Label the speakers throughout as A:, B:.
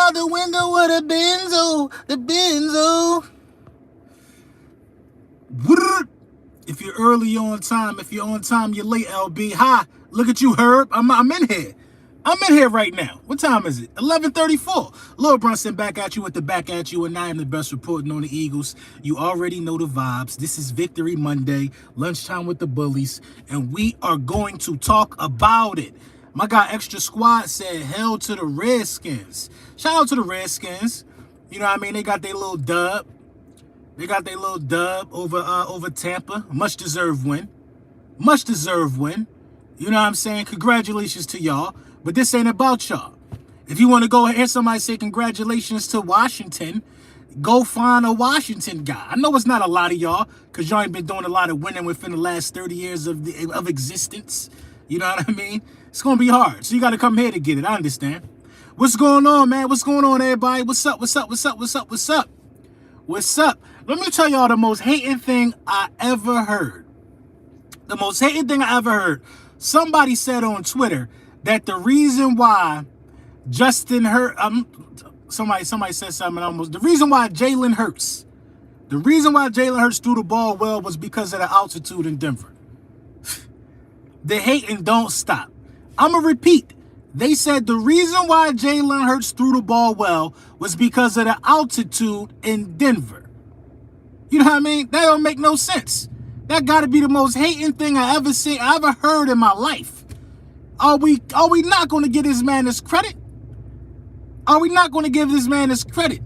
A: out the window with a benzo, the benzo. If you're early, you're on time. If you're on time, you're late, LB. Hi, look at you, Herb. I'm in here. I'm in here right now. What time is it? 11:34. Lord Brunson back at you with the back at you, and I am the best reporting on the Eagles. You already know the vibes. This is Victory Monday, lunchtime with the bullies, and we are going to talk about it. My guy Extra Squad said, hell to the Redskins. Shout out to the Redskins. You know what I mean? They got their little dub. They got their little dub over Tampa. Much deserved win. Much deserved win. You know what I'm saying? Congratulations to y'all. But this ain't about y'all. If you want to go and hear somebody say congratulations to Washington, go find a Washington guy. I know it's not a lot of y'all because y'all ain't been doing a lot of winning within the last 30 years of existence. You know what I mean? It's going to be hard. So you got to come here to get it. I understand. What's going on, man? What's going on, everybody? What's up? What's up? What's up? What's up? What's up? What's up? Let me tell y'all the most hating thing I ever heard. The most hating thing I ever heard. Somebody said on Twitter that the reason why Justin Hurts, somebody said something almost, the reason why Jalen Hurts threw the ball well was because of the altitude in Denver. The hating don't stop. I'm going to repeat. They said the reason why Jalen Hurts threw the ball well was because of the altitude in Denver. You know what I mean? That don't make no sense. That got to be the most hating thing I ever heard in my life. Are we not going to give this man his credit? Are we not going to give this man his credit?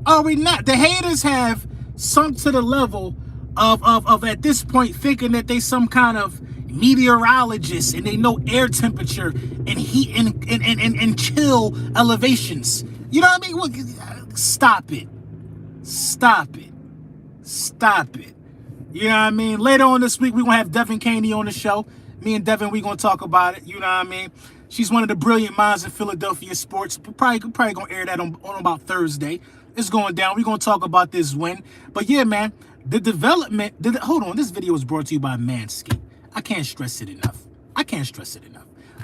A: Are we not? The haters have sunk to the level of at this point thinking that they some kind of meteorologists and they know air temperature and heat and chill elevations. You know what I mean? Well, stop it. Stop it. Stop it. You know what I mean? Later on this week, we're going to have Devin Caney on the show. Me and Devin, we're going to talk about it. You know what I mean? She's one of the brilliant minds in Philadelphia sports. We're probably going to air that on about Thursday. It's going down. We're going to talk about this win. But yeah, man, the development. Hold on. This video is brought to you by Manscaped. I can't stress it enough.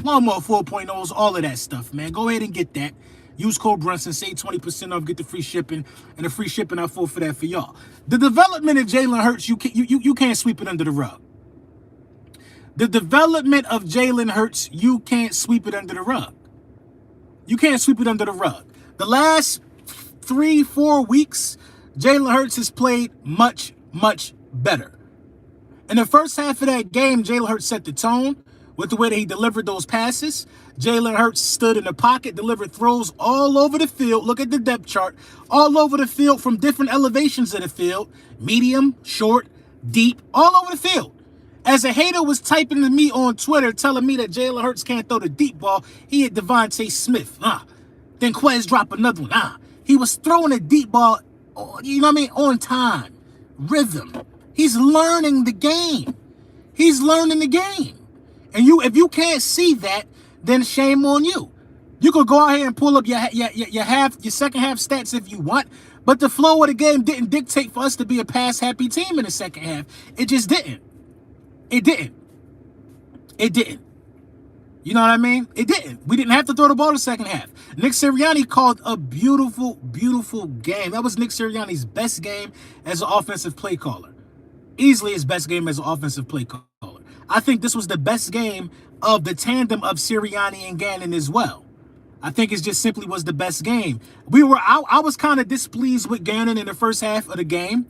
A: Lawnmower 4.0s, all of that stuff, man. Go ahead and get that. Use code Brunson, save 20% off, get the free shipping, and the free shipping I for that for y'all. The development of Jalen Hurts, you can't sweep it under the rug. The development of Jalen Hurts, you can't sweep it under the rug. You can't sweep it under the rug. The last 3-4 weeks, Jalen Hurts has played much, much better. In the first half of that game, Jalen Hurts set the tone with the way that he delivered those passes. Jalen Hurts stood in the pocket, delivered throws all over the field. Look at the depth chart. All over the field from different elevations of the field. Medium, short, deep, all over the field. As a hater was typing to me on Twitter telling me that Jalen Hurts can't throw the deep ball, he had Devontae Smith. Then Quez dropped another one. He was throwing a deep ball, you know what I mean, on time. Rhythm. He's learning the game. And if you can't see that, then shame on you. You could go out here and pull up your second half stats if you want, but the flow of the game didn't dictate for us to be a pass-happy team in the second half. It just didn't. It didn't. You know what I mean? It didn't. We didn't have to throw the ball in the second half. Nick Sirianni called a beautiful, beautiful game. That was Nick Sirianni's best game as an offensive play caller. Easily his best game as an offensive play caller. I think this was the best game of the tandem of Sirianni and Gannon as well. I think it just simply was the best game. I was kind of displeased with Gannon in the first half of the game.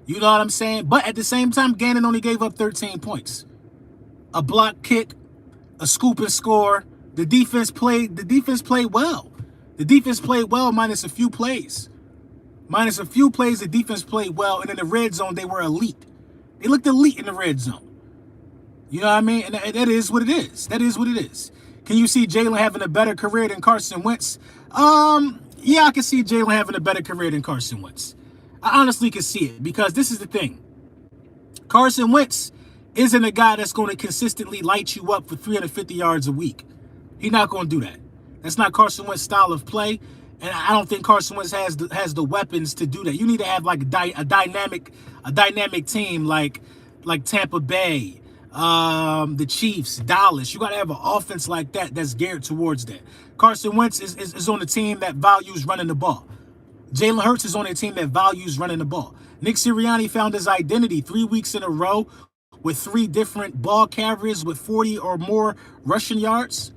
A: You know what I'm saying? But at the same time, Gannon only gave up 13 points. A block kick, a scoop and score. The defense played well. The defense played well minus a few plays. The defense played well. And in the red zone, they were elite. They looked elite in the red zone. You know what I mean? And that is what it is. Can you see Jalen having a better career than Carson Wentz? Yeah, I can see Jalen having a better career than Carson Wentz. I honestly can see it because this is the thing. Carson Wentz isn't a guy that's going to consistently light you up for 350 yards a week. He's not going to do that. That's not Carson Wentz's style of play, and I don't think Carson Wentz has the weapons to do that. You need to have like a dynamic team like Tampa Bay, the Chiefs, Dallas. You got to have an offense like that that's geared towards that. Carson Wentz is on a team that values running the ball. Jalen Hurts is on a team that values running the ball. Nick Sirianni found his identity 3 weeks in a row with 3 different ball carriers with 40 or more rushing yards.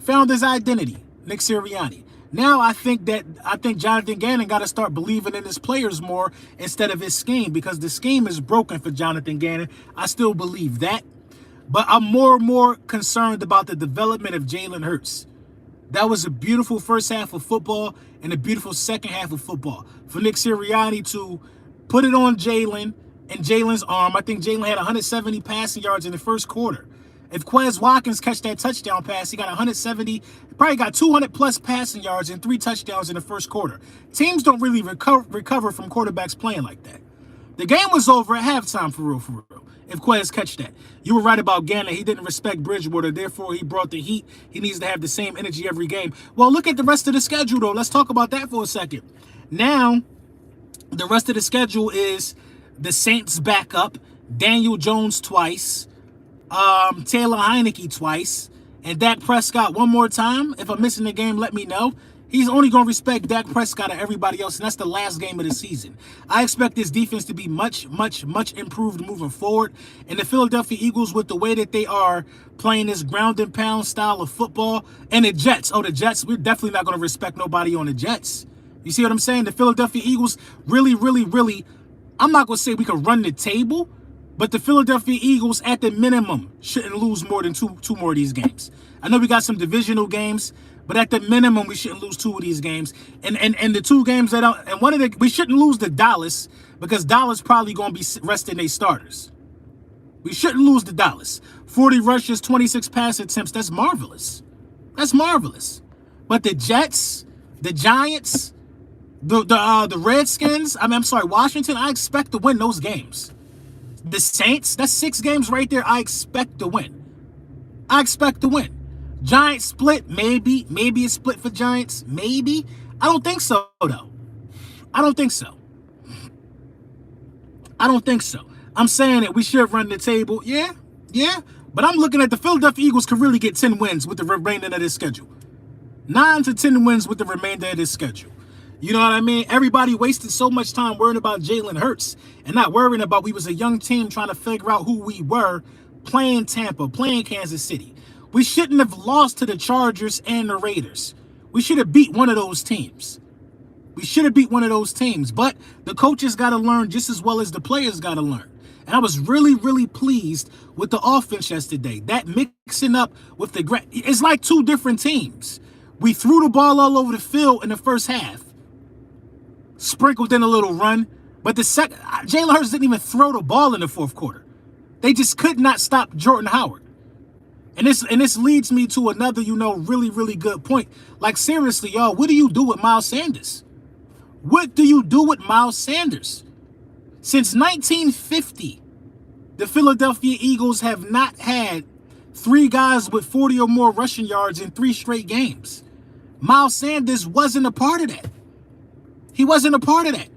A: Found his identity, Nick Sirianni. Now I think Jonathan Gannon got to start believing in his players more instead of his scheme, because the scheme is broken for Jonathan Gannon. I still believe that. But I'm more and more concerned about the development of Jalen Hurts. That was a beautiful first half of football and a beautiful second half of football. For Nick Sirianni to put it on Jalen and Jalen's arm. I think Jalen had 170 passing yards in the first quarter. If Quez Watkins catch that touchdown pass, he got 170, probably got 200-plus passing yards and 3 touchdowns in the first quarter. Teams don't really recover from quarterbacks playing like that. The game was over at halftime, for real, if Quez catch that. You were right about Gannon. He didn't respect Bridgewater, therefore he brought the heat. He needs to have the same energy every game. Well, look at the rest of the schedule, though. Let's talk about that for a second. Now, the rest of the schedule is the Saints back up, Daniel Jones twice, Taylor Heineke twice, and Dak Prescott one more time. If I'm missing the game, let me know. He's only going to respect Dak Prescott and everybody else, and that's the last game of the season. I expect this defense to be much improved moving forward. And the Philadelphia Eagles, with the way that they are playing this ground and pound style of football, and the Jets, we're definitely not going to respect nobody on the Jets. You see what I'm saying? The Philadelphia Eagles really, I'm not going to say we can run the table, but the Philadelphia Eagles, at the minimum, shouldn't lose more than two more of these games. I know we got some divisional games, but at the minimum, we shouldn't lose 2 of these games. And the 2 games we shouldn't lose to Dallas, because Dallas probably going to be resting their starters. We shouldn't lose to Dallas. 40 rushes, 26 pass attempts. That's marvelous. That's marvelous. But the Jets, the Giants, the Redskins, Washington, I expect to win those games. The Saints, that's 6 games right there. I expect to win. Giants split, maybe a split for Giants, maybe. I don't think so, though. I don't think so. I'm saying that we should run the table. Yeah. But I'm looking at the Philadelphia Eagles could really get 10 wins with the remainder of this schedule. 9 to 10 wins with the remainder of this schedule. You know what I mean? Everybody wasted so much time worrying about Jalen Hurts and not worrying about we was a young team trying to figure out who we were, playing Tampa, playing Kansas City. We shouldn't have lost to the Chargers and the Raiders. We should have beat one of those teams. But the coaches got to learn just as well as the players got to learn. And I was really pleased with the offense yesterday. That mixing up with it's like 2 different teams. We threw the ball all over the field in the first half, sprinkled in a little run. But Jalen Hurts didn't even throw the ball in the fourth quarter. They just could not stop Jordan Howard. And this leads me to another, really good point. Like, seriously, y'all, what do you do with Miles Sanders? Since 1950, the Philadelphia Eagles have not had 3 guys with 40 or more rushing yards in 3 straight games. Miles Sanders wasn't a part of that. He wasn't a part of that.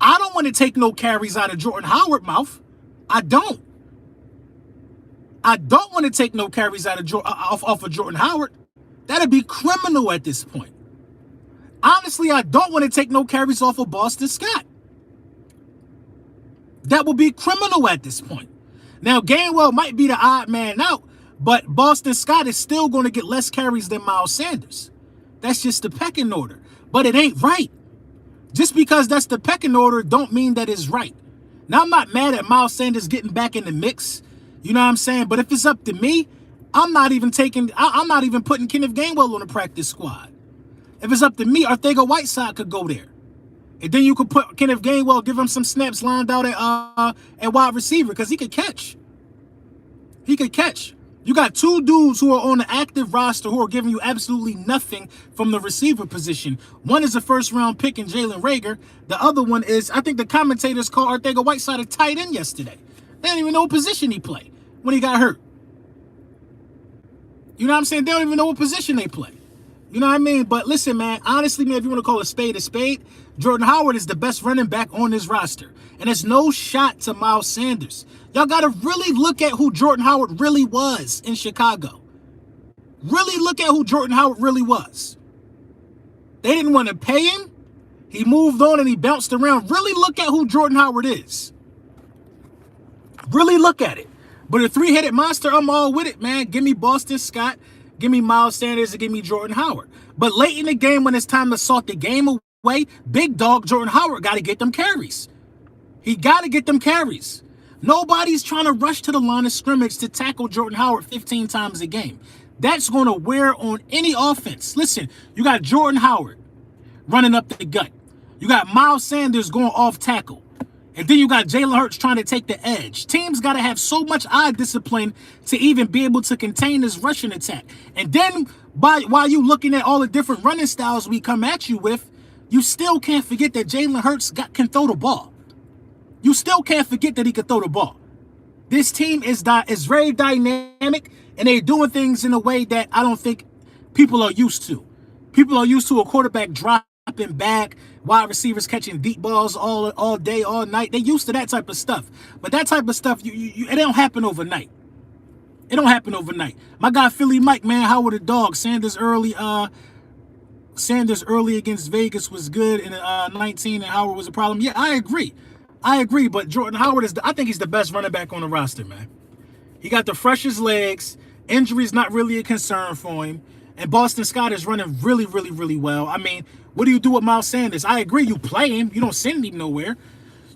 A: I don't want to take no carries out of Jordan Howard's mouth. I don't want to take no carries out of off of Jordan Howard. That'd be criminal at this point. Honestly, I don't want to take no carries off of Boston Scott. That would be criminal at this point. Now, Gainwell might be the odd man out, but Boston Scott is still going to get less carries than Miles Sanders. That's just the pecking order. But it ain't right. Just because that's the pecking order don't mean that it's right. Now, I'm not mad at Miles Sanders getting back in the mix. You know what I'm saying? But if it's up to me, I'm not even putting Kenneth Gainwell on the practice squad. If it's up to me, Arcega-Whiteside could go there. And then you could put Kenneth Gainwell, give him some snaps lined out at wide receiver, because he could catch. You got 2 dudes who are on the active roster who are giving you absolutely nothing from the receiver position. One is a first-round pick in Jalen Reagor. The other one is, I think the commentators called Arcega-Whiteside a tight end yesterday. They didn't even know what position he played when he got hurt. You know what I'm saying? They don't even know what position they play. You know what I mean? But listen, man, honestly, man, if you want to call a spade, Jordan Howard is the best running back on this roster. And it's no shot to Miles Sanders. Y'all got to really look at who Jordan Howard really was in Chicago. Really look at who Jordan Howard really was. They didn't want to pay him. He moved on and he bounced around. Really look at who Jordan Howard is. Really look at it. But a three-headed monster, I'm all with it, man. Give me Boston Scott, give me Miles Sanders, and give me Jordan Howard. But late in the game, when it's time to salt the game away, big dog Jordan Howard got to get them carries. He got to get them carries. Nobody's trying to rush to the line of scrimmage to tackle Jordan Howard 15 times a game. That's going to wear on any offense. Listen, you got Jordan Howard running up the gut. You got Miles Sanders going off tackle. And then you got Jalen Hurts trying to take the edge. Teams got to have so much eye discipline to even be able to contain this rushing attack. And then while you looking at all the different running styles we come at you with, you still can't forget that Jalen Hurts can throw the ball. You still can't forget that he can throw the ball. This team is very dynamic, and they're doing things in a way that I don't think people are used to. People are used to a quarterback dropping back, wide receivers catching deep balls all day, all night. They're used to that type of stuff. But that type of stuff, it don't happen overnight. It don't happen overnight. My guy Philly Mike, man, how were the dogs? Sanders early against Vegas was good in 19, and Howard was a problem. Yeah, I agree. But Jordan Howard I think he's the best running back on the roster, man. He got the freshest legs. Injury's not really a concern for him. And Boston Scott is running really, really, really well. I mean, what do you do with Miles Sanders? I agree, you play him. You don't send him nowhere.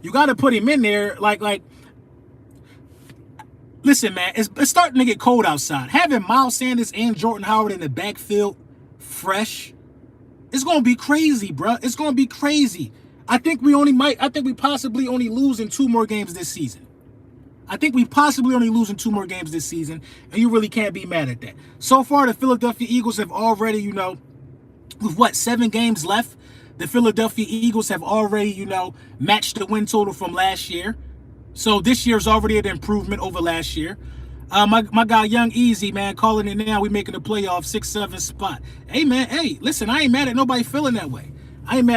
A: You got to put him in there. Listen, man, it's starting to get cold outside. Having Miles Sanders and Jordan Howard in the backfield fresh, it's going to be crazy, bro. It's going to be crazy. I think we possibly only losing 2 more games this season. And you really can't be mad at that. So far, the Philadelphia Eagles have already, with 7 games left, the Philadelphia Eagles have already, matched the win total from last year. So this year's already an improvement over last year. My guy Young Easy, man, calling it now. We making the playoff 6-7 spot. Hey, man, listen, I ain't mad at nobody feeling that way. And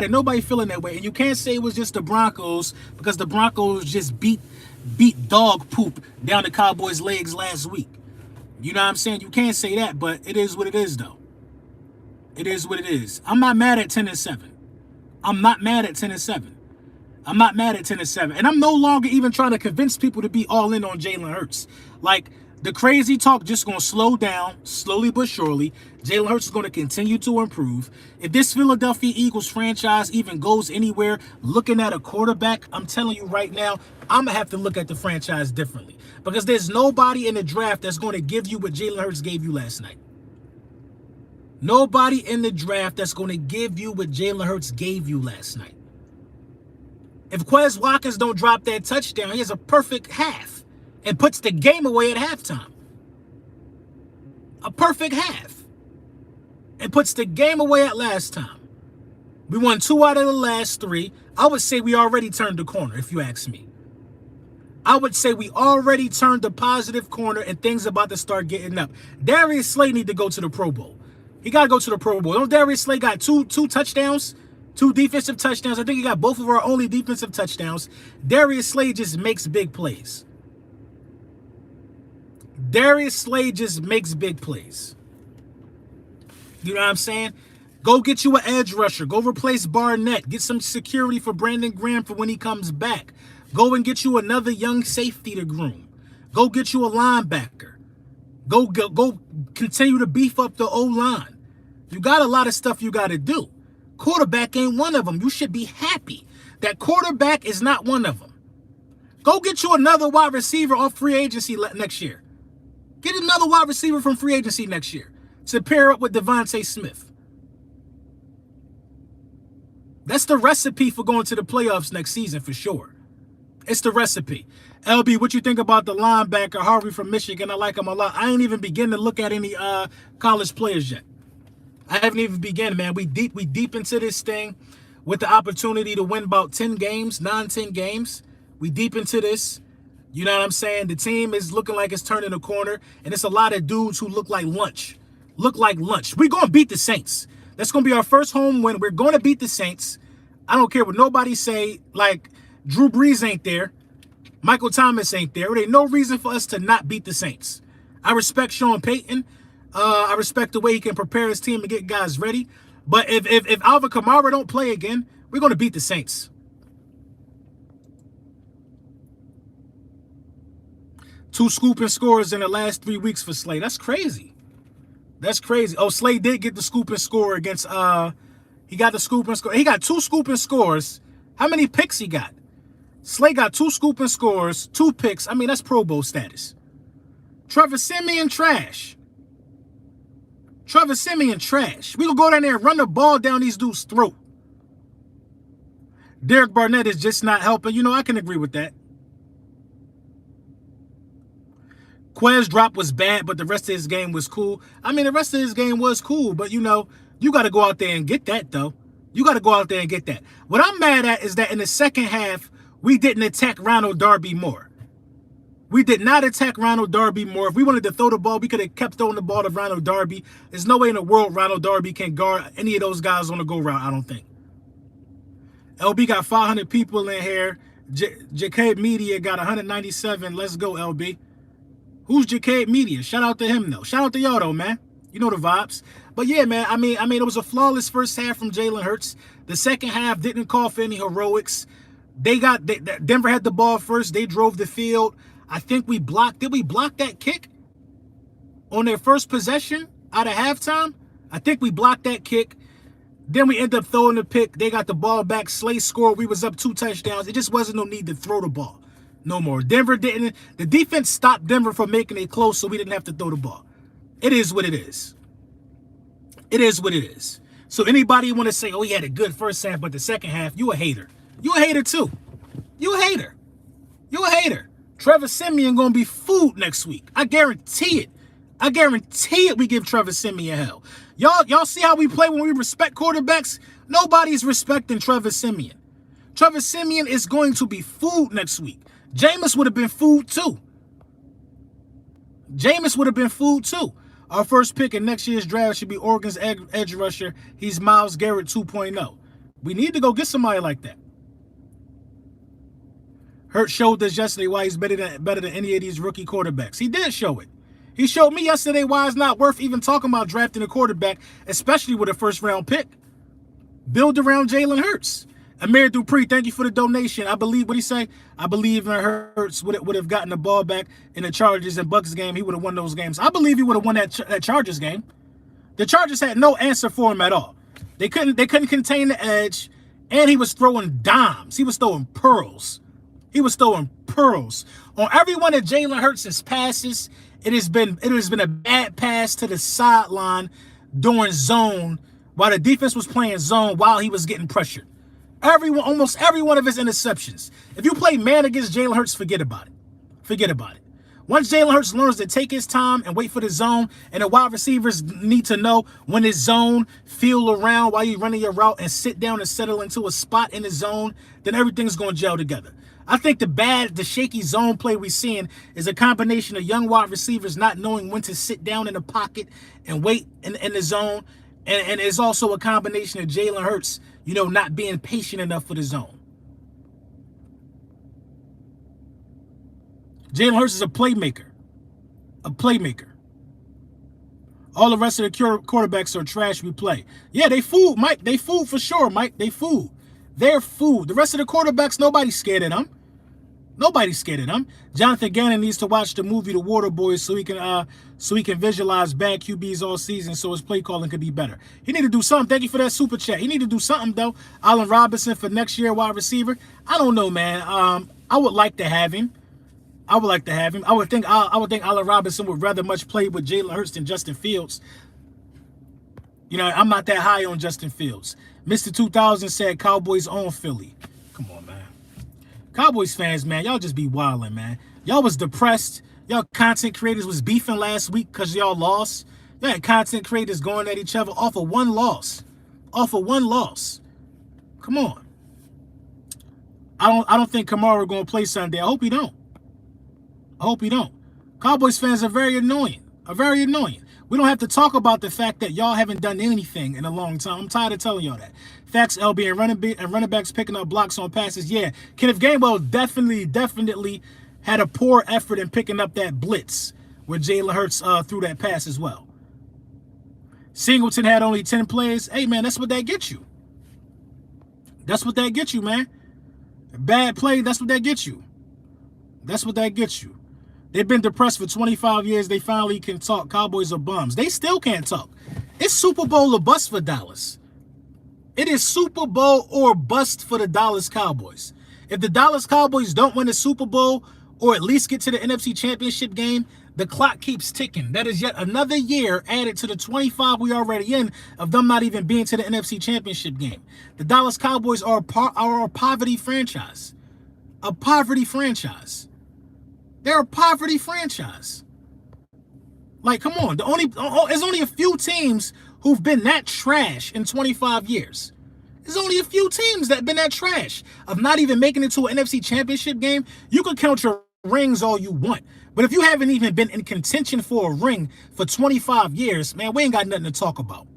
A: you can't say it was just the Broncos, because the Broncos just beat dog poop down the Cowboys' legs last week. You know what I'm saying? You can't say that, but it is what it is, though. It is what it is. I'm not mad at 10-7. And I'm no longer even trying to convince people to be all in on Jalen Hurts. Like, the crazy talk just going to slow down, slowly but surely. Jalen Hurts is going to continue to improve. If this Philadelphia Eagles franchise even goes anywhere, looking at a quarterback, I'm telling you right now, I'm going to have to look at the franchise differently. Because there's nobody in the draft that's going to give you what Jalen Hurts gave you last night. Nobody in the draft that's going to give you what Jalen Hurts gave you last night. If Quez Watkins don't drop that touchdown, he has a perfect half and puts the game away at halftime. A perfect half. And puts the game away at last time. We won 2 out of the last 3. I would say we already turned the corner, if you ask me. I would say we already turned the positive corner and things about to start getting up. Darius Slay need to go to the Pro Bowl. He got to go to the Pro Bowl. Don't Darius Slay got two touchdowns? 2 defensive touchdowns. I think he got both of our only defensive touchdowns. Darius Slay just makes big plays. You know what I'm saying? Go get you an edge rusher. Go replace Barnett. Get some security for Brandon Graham for when he comes back. Go and get you another young safety to groom. Go get you a linebacker. Go continue to beef up the O-line. You got a lot of stuff you got to do. Quarterback ain't one of them. You should be happy that quarterback is not one of them. Go get you another wide receiver off free agency next year. Get another wide receiver from free agency next year to pair up with Devontae Smith. That's the recipe for going to the playoffs next season for sure. It's the recipe. LB, what you think about the linebacker Harvey from Michigan? I like him a lot. I ain't even begin to look at any college players yet. I haven't even begun, man. We deep into this thing with the opportunity to win about 10 games, 9-10 games. We deep into this. You know what I'm saying? The team is looking like it's turning a corner, and it's a lot of dudes who look like lunch. look like lunch. We're going to beat the Saints. That's going to be our first home win. We're going to beat the Saints. I don't care what nobody say. Like, Drew Brees ain't there. Michael Thomas ain't there. There ain't no reason for us to not beat the Saints. I respect Sean Payton. I respect the way he can prepare his team and get guys ready. But if Alvin Kamara don't play again, we're going to beat the Saints. 2 scooping scores in the last 3 weeks for Slay. That's crazy. That's crazy. Oh, Slay did get the scooping score against, he got the scooping score. He got 2 scooping scores. How many picks he got? Slay got 2 scooping scores, 2 picks. I mean, that's Pro Bowl status. Trevor Siemian, trash. Trevor Siemian, trash. We gonna go down there and run the ball down these dudes' throat. Derek Barnett is just not helping. You know, I can agree with that. Quez drop was bad, but the rest of his game was cool. I mean, the rest of his game was cool, but, you know, you got to go out there and get that, though. You got to go out there and get that. What I'm mad at is that in the second half, we didn't attack Ronald Darby more. We did not attack Ronald Darby more. If we wanted to throw the ball, we could have kept throwing the ball to Ronald Darby. There's no way in the world Ronald Darby can guard any of those guys on the go route, I don't think. LB got 500 people in here. Jacob Media got 197. Let's go, LB. Who's Jacob Media? Shout out to him, though. Shout out to y'all, though, man. You know the vibes. But, yeah, man, I mean, it was a flawless first half from Jalen Hurts. The second half didn't call for any heroics. Denver had the ball first. They drove the field. I think we blocked. Did we block that kick on their first possession out of halftime? I think we blocked that kick. Then we end up throwing the pick. They got the ball back. Slay scored. We was up 2 touchdowns. It just wasn't no need to throw the ball. No more. Denver didn't. The defense stopped Denver from making it close, so we didn't have to throw the ball. It is what it is. It is what it is. So anybody want to say, oh, he had a good first half, but the second half, you a hater. You a hater, too. You a hater. You a hater. Trevor Siemian going to be food next week. I guarantee it. I guarantee it we give Trevor Siemian hell. Y'all see how we play when we respect quarterbacks? Nobody's respecting Trevor Siemian. Trevor Siemian is going to be food next week. Jameis would have been food too. Jameis would have been food too. Our first pick in next year's draft should be Oregon's edge rusher. He's Myles Garrett 2.0. We need to go get somebody like that. Hurt showed us yesterday why he's better than any of these rookie quarterbacks. He did show it. He showed me yesterday why it's not worth even talking about drafting a quarterback, especially with a first-round pick. Build around Jalen Hurts. Amir Dupree, thank you for the donation. I believe, what he say? I believe in Hurts would have gotten the ball back in the Chargers and Bucs game. He would have won those games. I believe he would have won that Chargers game. The Chargers had no answer for him at all. They couldn't contain the edge, and he was throwing dimes. He was throwing pearls. He was throwing pearls. On every one of Jalen Hurts' passes, it has been a bad pass to the sideline during zone while the defense was playing zone while he was getting pressured. Almost every one of his interceptions. If you play man against Jalen Hurts, forget about it. Forget about it. Once Jalen Hurts learns to take his time and wait for the zone, and the wide receivers need to know when his zone, feel around while you're running your route and sit down and settle into a spot in the zone, then everything's going to gel together. I think the shaky zone play we're seeing is a combination of young wide receivers not knowing when to sit down in the pocket and wait in the zone. And it's also a combination of Jalen Hurts, not being patient enough for the zone. Jalen Hurts is a playmaker. A playmaker. All the rest of the quarterbacks are trash we play. Yeah, they fooled, Mike. They fooled for sure, Mike. They fooled. They're fooled. The rest of the quarterbacks, nobody's scared of them. Nobody's scared of them. Jonathan Gannon needs to watch the movie The Water Boys so he can visualize bad QBs all season so his play calling could be better. He need to do something. Thank you for that super chat. He need to do something, though. Allen Robinson for next year wide receiver. I don't know, man. I would like to have him. I would think Allen Robinson would rather much play with Jalen Hurts than Justin Fields. I'm not that high on Justin Fields. Mr. 2000 said Cowboys own Philly. Come on, man. Cowboys fans, man, y'all just be wilding, man. Y'all was depressed. Y'all content creators was beefing last week because y'all lost. Y'all had content creators going at each other off of one loss. Off of one loss. Come on. I don't think Kamara going to play Sunday. I hope he don't. I hope he don't. Cowboys fans are very annoying. We don't have to talk about the fact that y'all haven't done anything in a long time. I'm tired of telling y'all that. Facts, LB, and running backs picking up blocks on passes. Yeah, Kenneth Gainwell definitely had a poor effort in picking up that blitz where Jalen Hurts threw that pass as well. Singleton had only 10 plays. Hey, man, that's what that gets you. That's what that gets you, man. Bad play, that's what that gets you. That's what that gets you. They've been depressed for 25 years. They finally can talk. Cowboys are bums. They still can't talk. It's Super Bowl or bust for Dallas. It is Super Bowl or bust for the Dallas Cowboys. If the Dallas Cowboys don't win the Super Bowl or at least get to the NFC Championship game, the clock keeps ticking. That is yet another year added to the 25 we already in of them not even being to the NFC Championship game. The Dallas Cowboys are a poverty franchise. A poverty franchise. They're a poverty franchise. Like, come on. There's only a few teams who've been that trash in 25 years. There's only a few teams that have been that trash of not even making it to an NFC Championship game. You can count your rings all you want. But if you haven't even been in contention for a ring for 25 years, man, we ain't got nothing to talk about.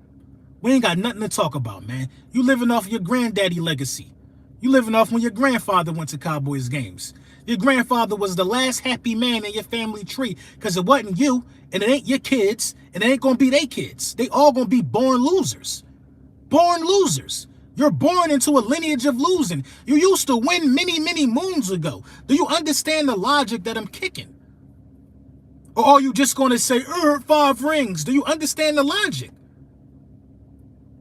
A: We ain't got nothing to talk about, man. You living off your granddaddy legacy. You living off when your grandfather went to Cowboys games. Your grandfather was the last happy man in your family tree because it wasn't you, and it ain't your kids, and it ain't going to be their kids. They all going to be born losers. Born losers. You're born into a lineage of losing. You used to win many moons ago. Do you understand the logic that I'm kicking? Or are you just going to say, 5 rings? Do you understand the logic?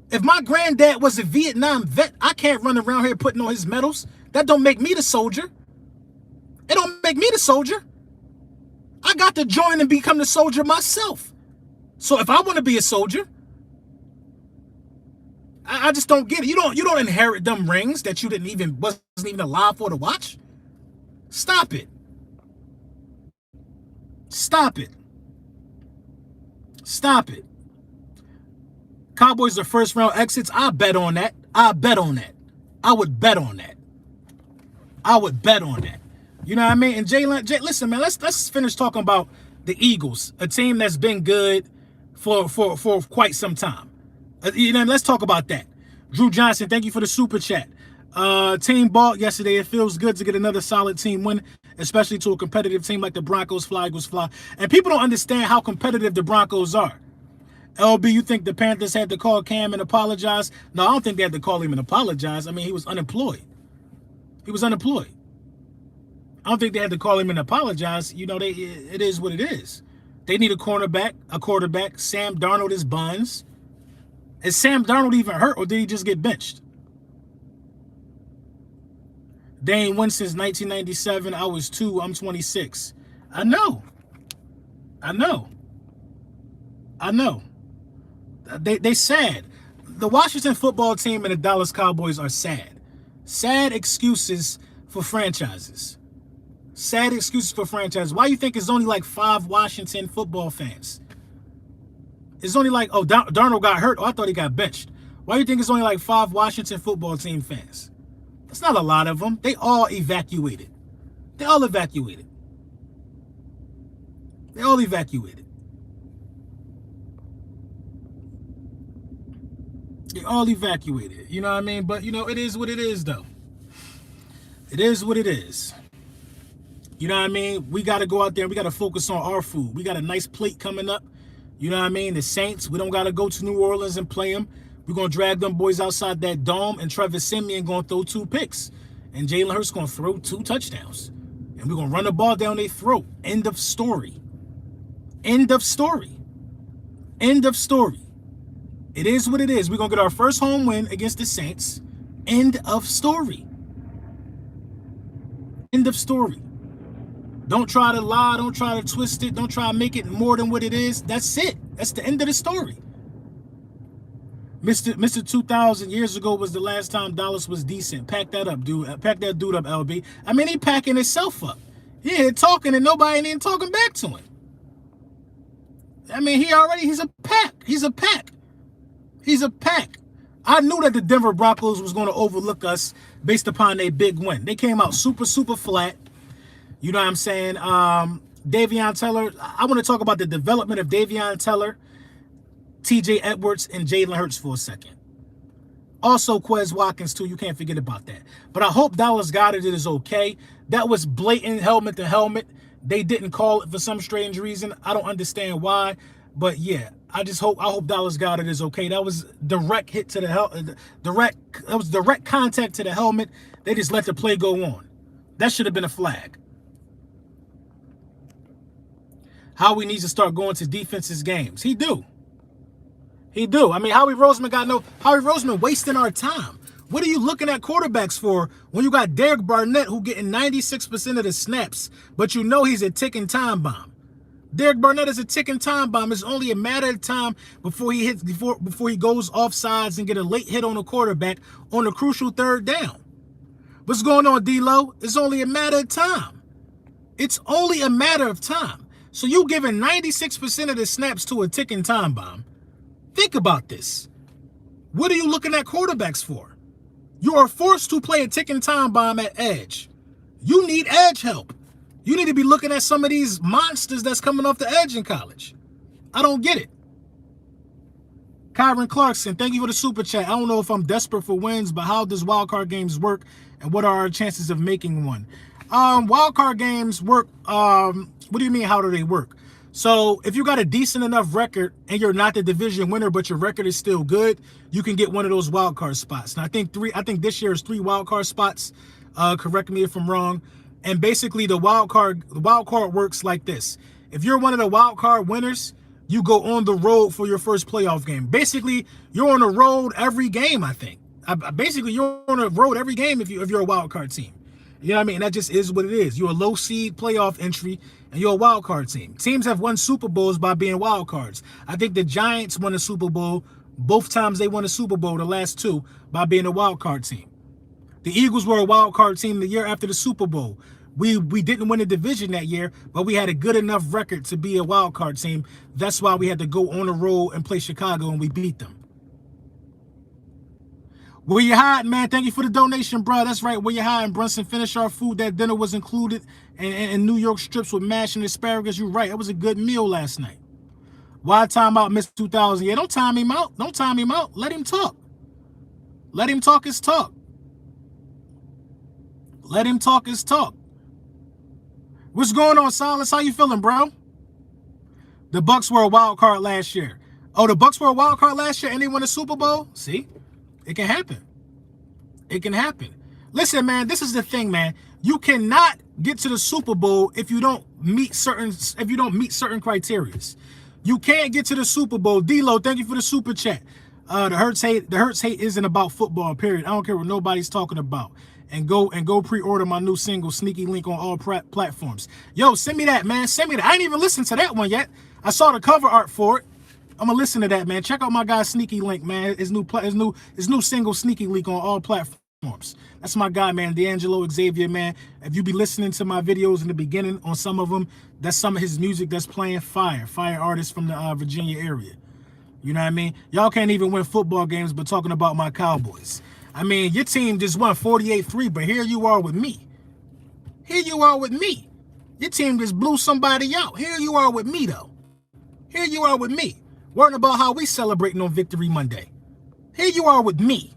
A: If my granddad was a Vietnam vet, I can't run around here putting on his medals. That don't make me the soldier. It don't make me the soldier. I got to join and become the soldier myself. So if I want to be a soldier, I just don't get it. You don't inherit them rings that you wasn't even alive for to watch. Stop it. Stop it. Stop it. Cowboys are first round exits. I bet on that. I bet on that. I would bet on that. I would bet on that. You know what I mean? And Jalen, listen, man, let's finish talking about the Eagles, a team that's been good for quite some time. Let's talk about that. Drew Johnson, thank you for the super chat. Team bought yesterday. It feels good to get another solid team win, especially to a competitive team like the Broncos. Fly, Eagles, fly. And people don't understand how competitive the Broncos are. LB, you think the Panthers had to call Cam and apologize? No, I don't think they had to call him and apologize. I mean, he was unemployed. He was unemployed. I don't think they had to call him and apologize. You know, it is what it is. They need a quarterback. Sam Darnold is buns. Is Sam Darnold even hurt, or did he just get benched? They ain't won since 1997. I was 2. I'm 26. I know. They sad. The Washington football team and the Dallas Cowboys are sad. Sad excuses for franchises. Sad excuses for franchises. Why you think it's only like 5 Washington football fans? It's only like, oh, Darnold got hurt. Oh, I thought he got benched. Why do you think it's only like 5 Washington football team fans? It's not a lot of them. They all evacuated. They all evacuated. You know what I mean? But, it is what it is, though. It is what it is. You know what I mean? We got to go out there and we got to focus on our food. We got a nice plate coming up. You know what I mean? The Saints, we don't got to go to New Orleans and play them. We're going to drag them boys outside that dome, and Trevor Siemian going to throw 2 picks. And Jalen Hurts going to throw 2 touchdowns. And we're going to run the ball down their throat. End of story. End of story. End of story. It is what it is. We're going to get our first home win against the Saints. End of story. End of story. Don't try to lie. Don't try to twist it. Don't try to make it more than what it is. That's it. That's the end of the story. Mr. 2000 years ago was the last time Dallas was decent. Pack that up, dude. Pack that dude up, LB. I mean, he packing himself up. Yeah, talking and nobody ain't talking back to him. I mean, he's a pack. He's a pack. He's a pack. I knew that the Denver Broncos was going to overlook us based upon their big win. They came out super flat. You know what I'm saying? Davion Teller, I want to talk about the development of Davion Teller TJ Edwards and Jalen Hurts for a second. Also, Quez Watkins, too. You can't forget about that. But I hope Dallas Goedert is okay. That was blatant helmet to helmet. They didn't call it for some strange reason. I don't understand why. But, yeah, I hope Dallas Goedert is okay. That was direct hit to the that was direct contact to the helmet. They just let the play go on. That should have been a flag. Howie needs to start going to defenses games. He do. I mean, Howie Roseman wasting our time. What are you looking at quarterbacks for when you got Derek Barnett who getting 96% of the snaps, but you know he's a ticking time bomb? Derek Barnett is a ticking time bomb. It's only a matter of time before he goes offsides and get a late hit on a quarterback on a crucial third down. What's going on, D-Lo? It's only a matter of time. It's only a matter of time. So you giving 96% of the snaps to a ticking time bomb. Think about this. What are you looking at quarterbacks for? You are forced to play a ticking time bomb at edge. You need edge help. You need to be looking at some of these monsters that's coming off the edge in college. I don't get it. Kyron Clarkson, thank you for the super chat. I don't know if I'm desperate for wins, but how does wildcard games work and what are our chances of making one? Wildcard games work. What do you mean, how do they work? So if you got a decent enough record and you're not the division winner, but your record is still good, you can get one of those wild card spots. Now I think this year is 3 wild card spots. Correct me if I'm wrong. And basically the wild card works like this. If you're one of the wild card winners, you go on the road for your first playoff game. Basically, you're on the road every game, I think. Basically, you're on the road every game if you're a wild card team. You know what I mean? That just is what it is. You're a low seed playoff entry, and you're a wild card team. Teams have won Super Bowls by being wild cards. I think the Giants won a Super Bowl. Both times they won a Super Bowl, the last 2, by being a wild card team. The Eagles were a wild card team the year after the Super Bowl. We didn't win a division that year, but we had a good enough record to be a wild card team. That's why we had to go on the road and play Chicago, and we beat them. Where you hiding, man? Thank you for the donation, bro. That's right. Where you hiding, Brunson? Finish our food. That dinner was included in New York strips with mash and asparagus. You're right. It was a good meal last night. Why time out, Mr. 2000? Yeah, don't time him out. Don't time him out. Let him talk. Let him talk his talk. Let him talk his talk. What's going on, Silas? How you feeling, bro? The Bucks were a wild card last year. Oh, the Bucks were a wild card last year and they won a Super Bowl? See? It can happen. It can happen. Listen, man, this is the thing, man. You cannot get to the Super Bowl if you don't meet certain criteria. You can't get to the Super Bowl. D-Lo, thank you for the super chat. The Hurts hate isn't about football, period. I don't care what nobody's talking about. And go pre-order my new single, Sneaky Link, on all platforms. Yo, send me that, man. Send me that. I ain't even listened to that one yet. I saw the cover art for it. I'm gonna listen to that, man. Check out my guy Sneaky Link, man. His new single, Sneaky Link, on all platforms. That's my guy, man. D'Angelo Xavier, man. If you be listening to my videos in the beginning on some of them, that's some of his music that's playing fire artists from the Virginia area. You know what I mean? Y'all can't even win football games, but talking about my Cowboys. I mean, your team just won 48-3, but here you are with me. Here you are with me. Your team just blew somebody out. Here you are with me, though. Here you are with me. Worrying about how we celebrating on Victory Monday. Here you are with me.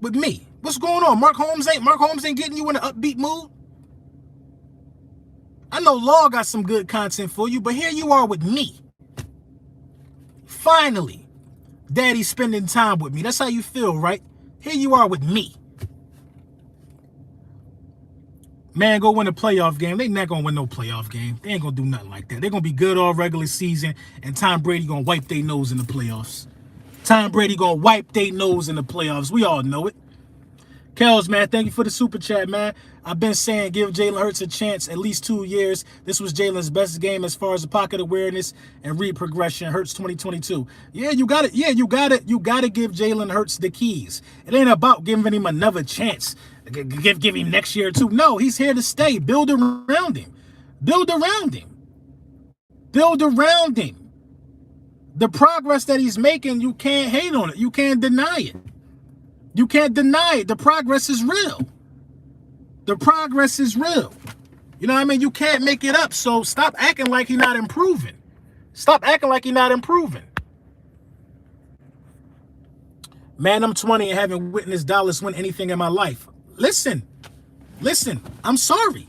A: With me. What's going on? Mark Holmes ain't getting you in an upbeat mood? I know Law got some good content for you, but here you are with me. Finally, Daddy's spending time with me. That's how you feel, right? Here you are with me. Man, go win a playoff game. They not going to win no playoff game. They ain't going to do nothing like that. They're going to be good all regular season, and Tom Brady going to wipe their nose in the playoffs. Tom Brady going to wipe their nose in the playoffs. We all know it. Kels, man, thank you for the super chat, man. I've been saying give Jalen Hurts a chance at least 2 years. This was Jalen's best game as far as the pocket awareness and read progression. Hurts 2022. Yeah, you got it. Yeah, you got it. You got to give Jalen Hurts the keys. It ain't about giving him another chance. Give him next year too. No, he's here to stay. Build around him. Build around him. Build around him. The progress that he's making, you can't hate on it. You can't deny it. You can't deny it. The progress is real. The progress is real. You know what I mean? You can't make it up. So stop acting like he's not improving. Stop acting like he's not improving. Man, I'm 20 and haven't witnessed Dallas win anything in my life. Listen, I'm sorry.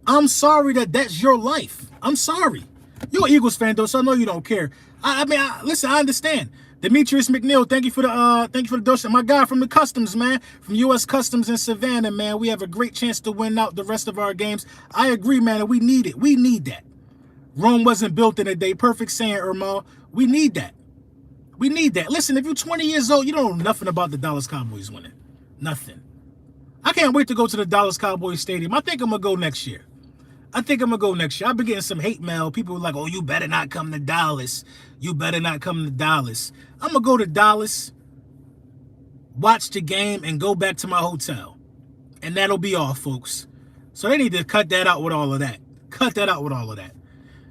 A: I'm sorry that that's your life. I'm sorry. You're an Eagles fan though, so I know you don't care. Listen, I understand. Demetrius McNeil, thank you for the donation. My guy from the Customs, man, from U.S. Customs in Savannah, man. We have a great chance to win out the rest of our games. I agree, man, and we need it. We need that. Rome wasn't built in a day. Perfect saying, Ermal. We need that. We need that. Listen, if you're 20 years old, you don't know nothing about the Dallas Cowboys winning. Nothing. I can't wait to go to the Dallas Cowboys Stadium. I think I'm going to go next year. I've been getting some hate mail. People were like, oh, you better not come to Dallas. You better not come to Dallas. I'm going to go to Dallas, watch the game, and go back to my hotel. And that'll be all, folks. So they need to cut that out with all of that. Cut that out with all of that.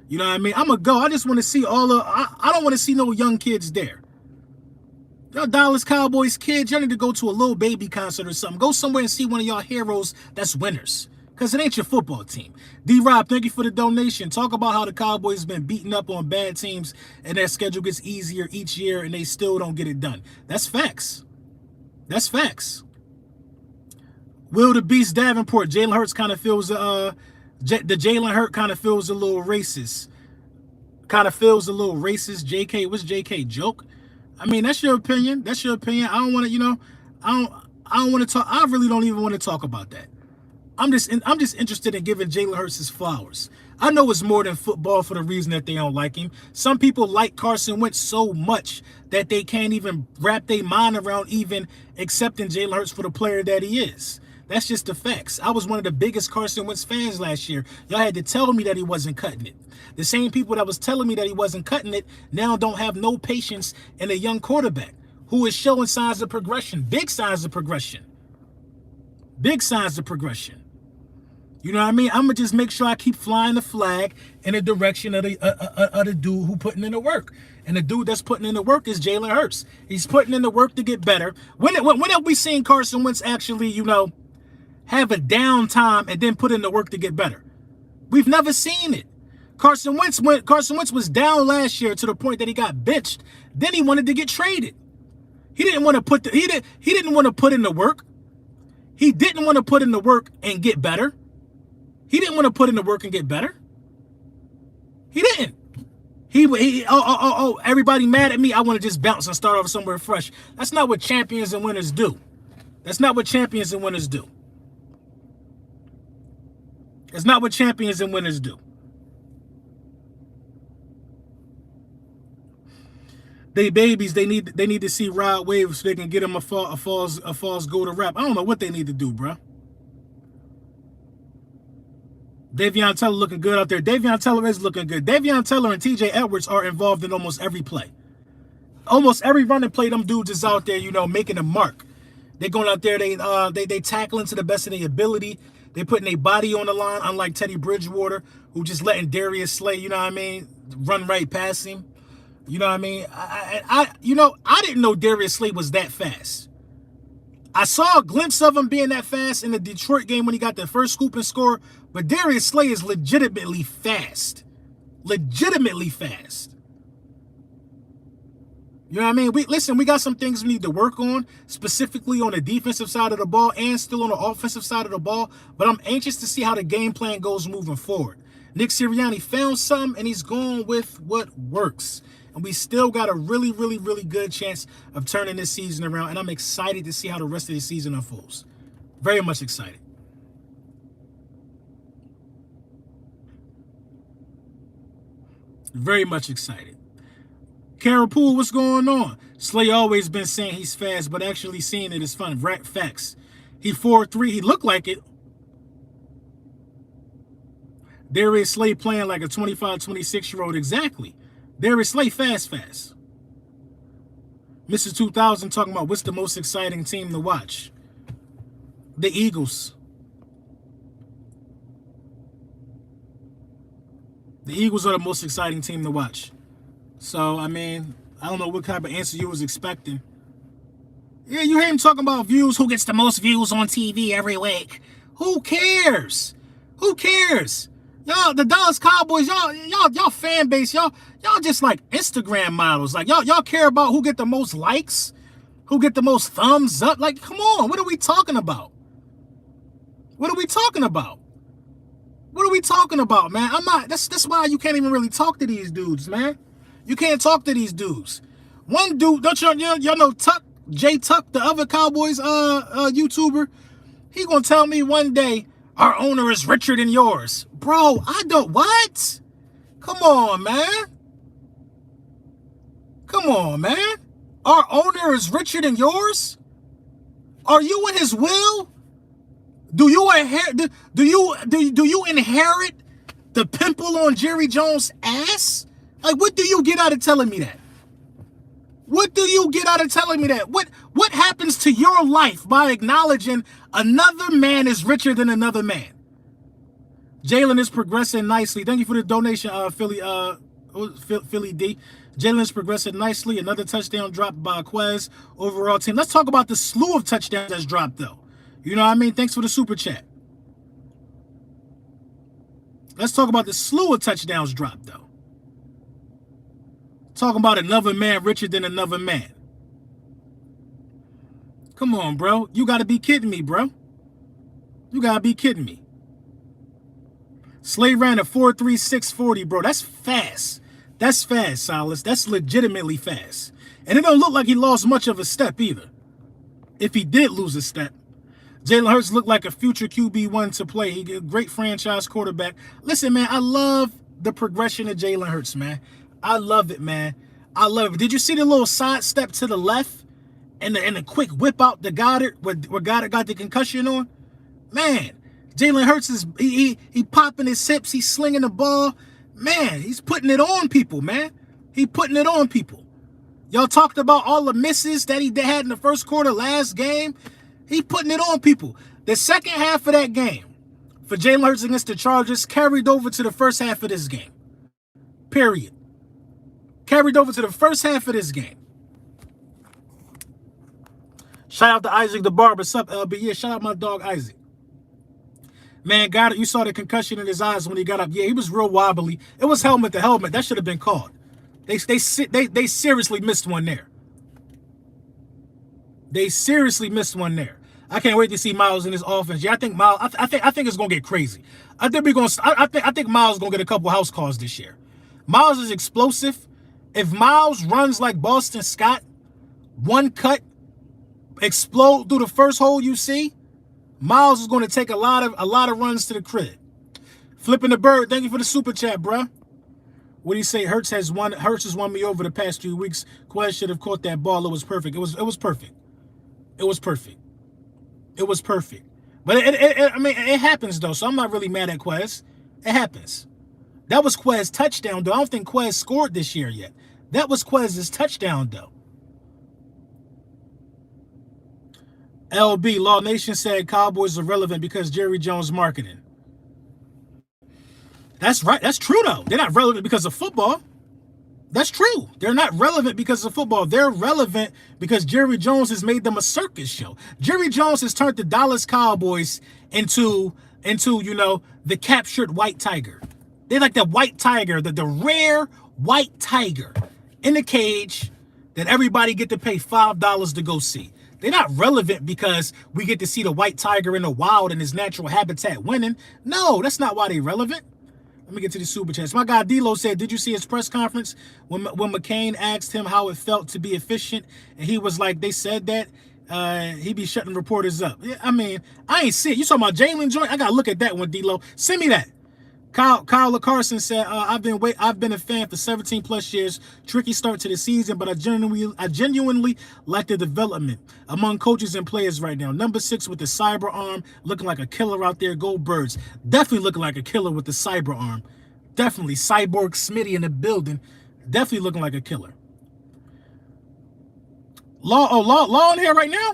A: You know what I mean? I'm going to go. I just want to see I don't want to see no young kids there. Y'all Dallas Cowboys kids, y'all need to go to a little baby concert or something. Go somewhere and see one of y'all heroes that's winners. Because it ain't your football team. D-Rob, thank you for the donation. Talk about how the Cowboys been beating up on bad teams and their schedule gets easier each year and they still don't get it done. That's facts. That's facts. Will the Beast Davenport, Jalen Hurts kind of feels, the Jalen Hurt kind of feels a little racist. JK, what's JK, joke? I mean, that's your opinion. That's your opinion. I don't want to, I don't want to talk. I really don't even want to talk about that. I'm just interested in giving Jalen Hurts his flowers. I know it's more than football for the reason that they don't like him. Some people like Carson Wentz so much that they can't even wrap their mind around even accepting Jalen Hurts for the player that he is. That's just the facts. I was one of the biggest Carson Wentz fans last year. Y'all had to tell me that he wasn't cutting it. The same people that was telling me that he wasn't cutting it now don't have no patience in a young quarterback who is showing signs of progression, big signs of progression. Big signs of progression. You know what I mean? I'm going to just make sure I keep flying the flag in the direction of the dude who putting in the work. And the dude that's putting in the work is Jalen Hurts. He's putting in the work to get better. When have we seen Carson Wentz actually, have a downtime and then put in the work to get better? We've never seen it. Carson Wentz was down last year to the point that he got benched. Then he wanted to get traded. He didn't want to put in the work. He didn't want to put in the work and get better. He didn't want to put in the work and get better. He didn't. Everybody mad at me. I want to just bounce and start off somewhere fresh. That's not what champions and winners do. That's not what champions and winners do. It's not what champions and winners do. They babies, they need to see Rod Wave so they can get him a false go to rap. I don't know what they need to do, bro. Davion Teller looking good out there. Davion Teller is looking good. Davion Teller and TJ Edwards are involved in almost every play. Almost every running play, them dudes is out there, making a mark. They going out there, they tackling to the best of their ability. They putting their body on the line, unlike Teddy Bridgewater, who just letting Darius Slay, run right past him. You know what I mean? I didn't know Darius Slay was that fast. I saw a glimpse of him being that fast in the Detroit game when he got the first scoop and score, but Darius Slay is legitimately fast. Legitimately fast. You know what I mean? We got some things we need to work on, specifically on the defensive side of the ball and still on the offensive side of the ball, but I'm anxious to see how the game plan goes moving forward. Nick Sirianni found something, and he's going with what works. And we still got a really, really, really good chance of turning this season around. And I'm excited to see how the rest of the season unfolds. Very much excited. Very much excited. Karen Poole, what's going on? Slay always been saying he's fast, but actually seeing it is fun. Facts. He 4'3". He looked like it. Darius Slay playing like a 25, 26-year-old. Exactly. Darius Slay fast. Mr. 2000 talking about what's the most exciting team to watch. The Eagles. The Eagles are the most exciting team to watch. So, I don't know what type of answer you was expecting. Yeah, you hear him talking about views. Who gets the most views on TV every week? Who cares? Who cares? Y'all, the Dallas Cowboys, y'all fan base, y'all just like Instagram models. Like y'all care about who get the most likes. Who get the most thumbs up? Like, come on, what are we talking about? What are we talking about? What are we talking about, man? I'm not. That's why you can't even really talk to these dudes, man. You can't talk to these dudes. One dude, don't y'all know Tuck, Jay Tuck, the other Cowboys YouTuber? He gonna tell me one day our owner is richer than yours, bro. I don't. What? Come on, man. Come on, man. Our owner is richer than yours? Are you in his will? Do you inherit? Do you inherit the pimple on Jerry Jones' ass? Like, what do you get out of telling me that? What do you get out of telling me that? What happens to your life by acknowledging another man is richer than another man? Jalen is progressing nicely. Thank you for the donation, Philly D. Jalen is progressing nicely. Another touchdown dropped by Quez. Overall team. Let's talk about the slew of touchdowns that's dropped, though. You know what I mean? Thanks for the super chat. Let's talk about the slew of touchdowns dropped, though. Talking about another man richer than another man. Come on, bro. You got to be kidding me, bro. You got to be kidding me. Slay ran a 4.3640, bro. That's fast. That's fast, Silas. That's legitimately fast. And it don't look like he lost much of a step either. If he did lose a step. Jalen Hurts looked like a future QB1 to play. He's a great franchise quarterback. Listen, man, I love the progression of Jalen Hurts, man. I love it, man. I love it. Did you see the little side step to the left and the quick whip out the Goddard where Goddard got the concussion on? Man, Jalen Hurts is he popping his hips. He's slinging the ball. Man, he's putting it on people, man. He putting it on people. Y'all talked about all the misses that he had in the first quarter last game. He putting it on people. The second half of that game for Jalen Hurts against the Chargers carried over to the first half of this game. Period. Carried over to the first half of this game. Shout out to Isaac the Barber. What's up, LB? Yeah, shout out my dog Isaac. Man, Goddard, you saw the concussion in his eyes when he got up. Yeah, he was real wobbly. It was helmet to helmet. That should have been called. They seriously missed one there. They seriously missed one there. I can't wait to see Miles in his offense. Yeah, I think Miles. I think it's gonna get crazy. I think Miles is gonna get a couple house calls this year. Miles is explosive. If Miles runs like Boston Scott, one cut, explode through the first hole you see, Miles is going to take a lot of runs to the crib. Flipping the bird. Thank you for the super chat, bruh. What do you say? Hurts has won me over the past few weeks. Quez should have caught that ball. It was perfect. It was perfect. It was perfect. It was perfect. But I mean, it happens though. So I'm not really mad at Quez. It happens. That was Quez's touchdown though. I don't think Quez scored this year yet. That was Quez's touchdown though. LB, Law Nation said Cowboys are relevant because Jerry Jones marketing. That's right. That's true, though. They're not relevant because of football. That's true. They're not relevant because of football. They're relevant because Jerry Jones has made them a circus show. Jerry Jones has turned the Dallas Cowboys into the captured white tiger. They're like the white tiger, the rare white tiger in the cage that everybody get to pay $5 to go see. They're not relevant because we get to see the white tiger in the wild in his natural habitat winning. No, that's not why they're relevant. Let me get to the super chats. My guy D-Lo said, did you see his press conference when McCain asked him how it felt to be efficient? And he was like, they said that he be shutting reporters up. Yeah, I mean, I ain't see it. You talking about Jalen joint? I got to look at that one, D-Lo. Send me that. Kyle Carson said, I've been a fan for 17 plus years. Tricky start to the season, but I genuinely like the development among coaches and players right now. Number 6 with the cyber arm, looking like a killer out there. Go Birds. Definitely looking like a killer with the cyber arm. Definitely. Cyborg Smitty in the building. Definitely looking like a killer. Law in here right now?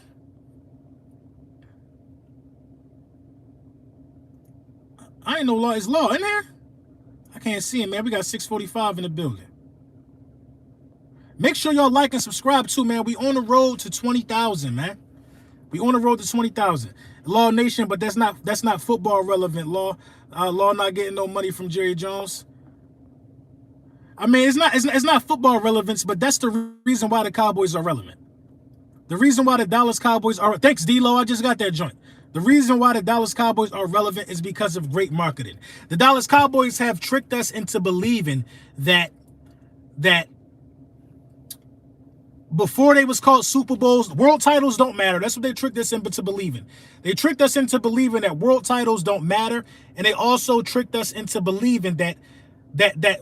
A: I ain't no Law. Is Law in there? I can't see him, man. We got 645 in the building. Make sure y'all like and subscribe too, man. We on the road to 20,000, man. We on the road to 20,000. Law Nation, but that's not football relevant. Law not getting no money from Jerry Jones. I mean, it's not football relevance, but that's the reason why the Cowboys are relevant. The reason why the Dallas Cowboys are... Thanks, D-Lo. I just got that joint. The reason why the Dallas Cowboys are relevant is because of great marketing. The Dallas Cowboys have tricked us into believing that before they was called Super Bowls, world titles don't matter. That's what they tricked us into believing. They tricked us into believing that world titles don't matter, and they also tricked us into believing that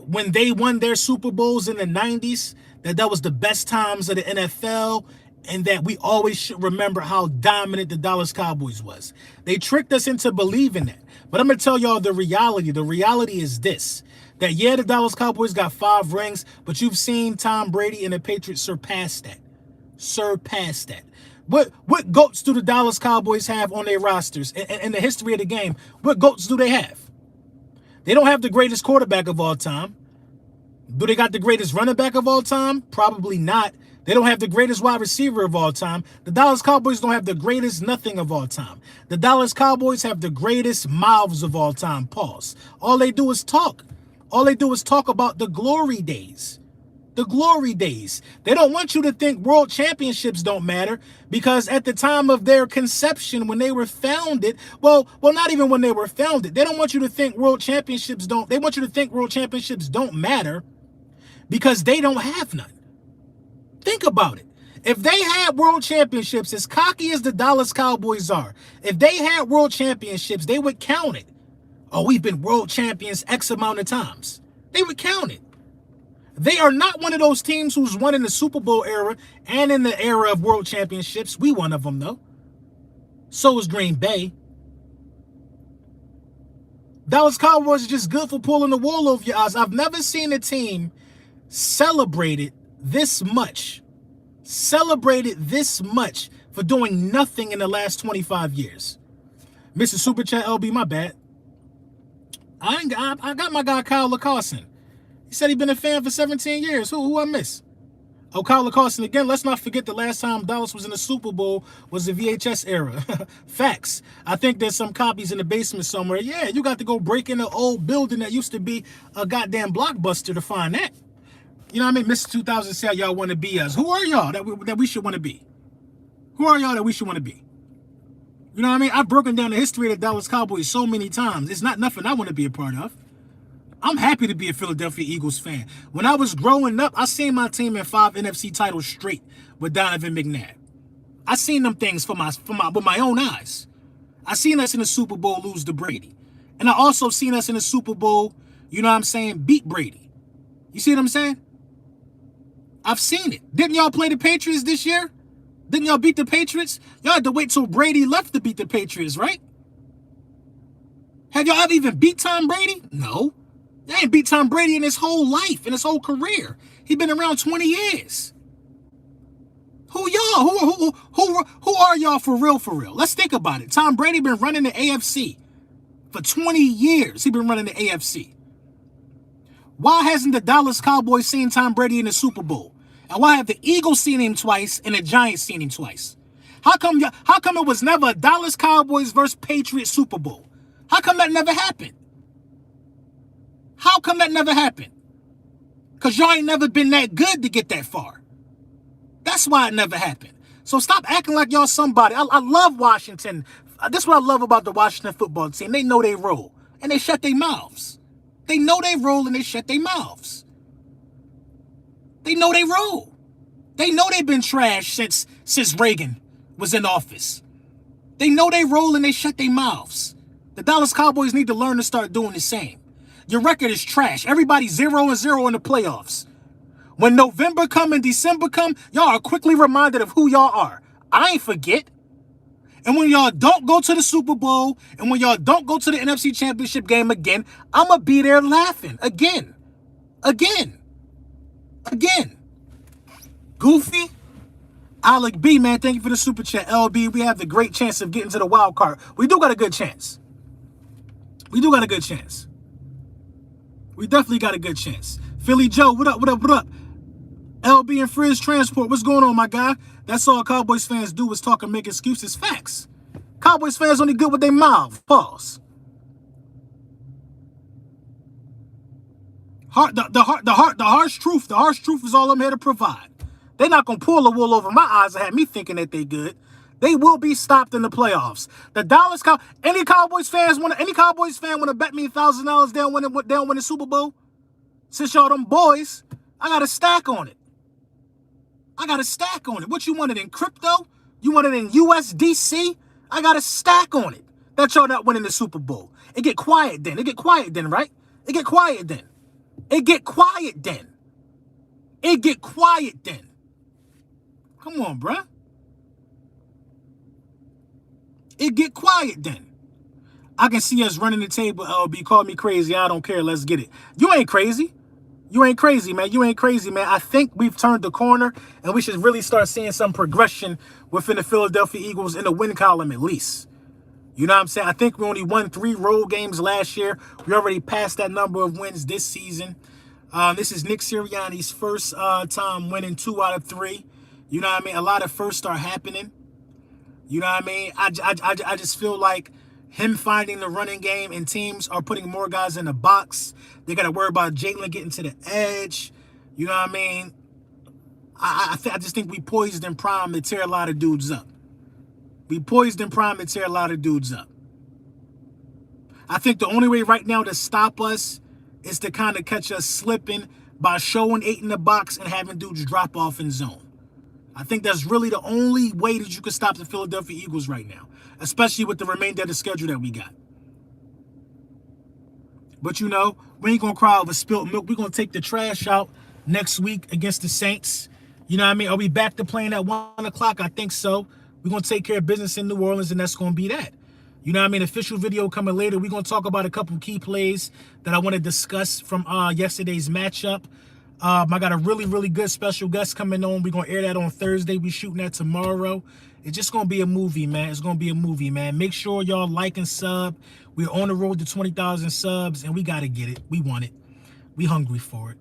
A: when they won their Super Bowls in the 90s, that was the best times of the NFL, and that we always should remember how dominant the Dallas Cowboys was. They tricked us into believing that. But I'm going to tell y'all the reality. The reality is this. That, yeah, the Dallas Cowboys got 5 rings, but you've seen Tom Brady and the Patriots surpass that. Surpass that. What GOATs do the Dallas Cowboys have on their rosters? In the history of the game, what GOATs do they have? They don't have the greatest quarterback of all time. Do they got the greatest running back of all time? Probably not. They don't have the greatest wide receiver of all time. The Dallas Cowboys don't have the greatest nothing of all time. The Dallas Cowboys have the greatest mouths of all time. Pause. All they do is talk. All they do is talk about the glory days. The glory days. They don't want you to think world championships don't matter, because at the time of their conception, when they were founded, well, not even when they were founded, they don't want you to think world championships don't, they want you to think world championships don't matter because they don't have none. Think about it. If they had world championships, as cocky as the Dallas Cowboys are, if they had world championships, they would count it. Oh, we've been world champions X amount of times. They would count it. They are not one of those teams who's won in the Super Bowl era and in the era of world championships. We one of them, though. So is Green Bay. Dallas Cowboys are just good for pulling the wool over your eyes. I've never seen a team celebrated this much for doing nothing in the last 25 years. Mr. Super Chat LB, my bad. I got my guy Kyle LaCarson. He said he'd been a fan for 17 years. Who I miss? Oh, Kyle LaCarson again. Let's not forget the last time Dallas was in the Super Bowl was the VHS era. Facts. I think there's some copies in the basement somewhere. Yeah, you got to go break in an old building that used to be a goddamn Blockbuster to find that. You know what I mean? Mr. 2000 said y'all want to be us. Who are y'all that we should want to be? Who are y'all that we should want to be? You know what I mean? I've broken down the history of the Dallas Cowboys so many times. It's not nothing I want to be a part of. I'm happy to be a Philadelphia Eagles fan. When I was growing up, I seen my team in 5 NFC titles straight with Donovan McNabb. I seen them things with my own eyes. I seen us in the Super Bowl lose to Brady. And I also seen us in the Super Bowl, you know what I'm saying, beat Brady. You see what I'm saying? I've seen it. Didn't y'all play the Patriots this year? Didn't y'all beat the Patriots? Y'all had to wait till Brady left to beat the Patriots, right? Have y'all ever even beat Tom Brady? No. Y'all ain't beat Tom Brady in his whole life, in his whole career. He been around 20 years. Who y'all? Who are y'all for real? Let's think about it. Tom Brady been running the AFC for 20 years. He been running the AFC. Why hasn't the Dallas Cowboys seen Tom Brady in the Super Bowl? And why have the Eagles seen him twice and the Giants seen him twice? How come it was never a Dallas Cowboys versus Patriots Super Bowl? How come that never happened? How come that never happened? Because y'all ain't never been that good to get that far. That's why it never happened. So stop acting like y'all somebody. I love Washington. That's what I love about the Washington football team. They know they role, and they shut their mouths. They know they roll, and they shut their mouths. They know they roll. They know they've been trashed since Reagan was in office. They know they roll, and they shut their mouths. The Dallas Cowboys need to learn to start doing the same. Your record is trash. Everybody's 0-0 in the playoffs. When November come and December come, y'all are quickly reminded of who y'all are. I ain't forget. And when y'all don't go to the Super Bowl, and when y'all don't go to the NFC Championship game again, I'm going to be there laughing again. Goofy. Alec B, man, thank you for the super chat. LB, we have the great chance of getting to the wild card. We do got a good chance. We definitely got a good chance. Philly Joe, what up? LB and Frizz Transport, what's going on, my guy? That's all Cowboys fans do is talk and make excuses. Facts. Cowboys fans only good with their mouth. Pause. The harsh truth is all I'm here to provide. They're not going to pull the wool over my eyes and have me thinking that they good. They will be stopped in the playoffs. The Dallas Cow any Cowboys fan want to bet me $1,000 they'll win the Super Bowl? Since y'all them boys, I got a stack on it. What you want it in crypto? You want it in USDC? I got a stack on it. That y'all not winning the Super Bowl. It get quiet then, right? It get quiet then. Come on, bruh. It get quiet then. I can see us running the table. LB, call me crazy. I don't care. Let's get it. You ain't crazy. Man. I think we've turned the corner, and we should really start seeing some progression within the Philadelphia Eagles in the win column at least. You know what I'm saying? I think we only won 3 road games last year. We already passed that number of wins this season. This is Nick Sirianni's first time winning 2 out of 3. You know what I mean? A lot of firsts are happening. You know what I mean? I just feel like him finding the running game and teams are putting more guys in the box. They got to worry about Jalen getting to the edge. You know what I mean? I just think we poised and primed to tear a lot of dudes up. I think the only way right now to stop us is to kind of catch us slipping by showing 8 in the box and having dudes drop off in zone. I think that's really the only way that you can stop the Philadelphia Eagles right now, especially with the remainder of the schedule that we got. But, you know, we ain't going to cry over spilt milk. We're going to take the trash out next week against the Saints. You know what I mean? Are we back to playing at 1 o'clock? I think so. We're going to take care of business in New Orleans, and that's going to be that. You know what I mean? Official video coming later. We're going to talk about a couple key plays that I want to discuss from yesterday's matchup. I got a really, really good special guest coming on. We're going to air that on Thursday. We're shooting that tomorrow. It's just going to be a movie, man. It's going to be a movie, man. Make sure y'all like and sub. We're on the road to 20,000 subs, and we got to get it. We want it. We hungry for it.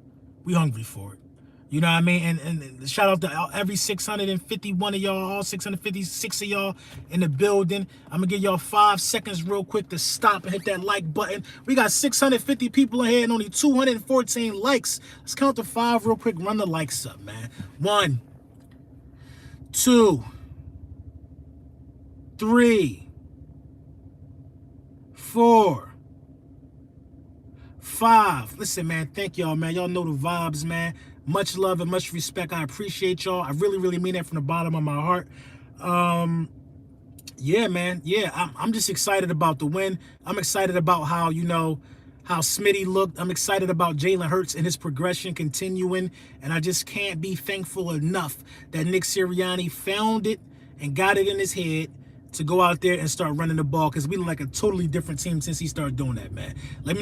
A: You know what I mean? And shout out to every 651 of y'all, all 656 of y'all in the building. I'm going to give y'all 5 seconds real quick to stop and hit that like button. We got 650 people in here and only 214 likes. Let's count to 5 real quick. Run the likes up, man. 1, 2, 3, 4, 5. Listen, man, thank y'all, man. Y'all know the vibes, man. Much love and much respect. I appreciate y'all. I really, really mean that from the bottom of my heart. Yeah, man. Yeah, I'm just excited about the win. I'm excited about how, you know, how Smitty looked. I'm excited about Jalen Hurts and his progression continuing. And I just can't be thankful enough that Nick Sirianni found it and got it in his head to go out there and start running the ball, because we look like a totally different team since he started doing that, man. Let me know.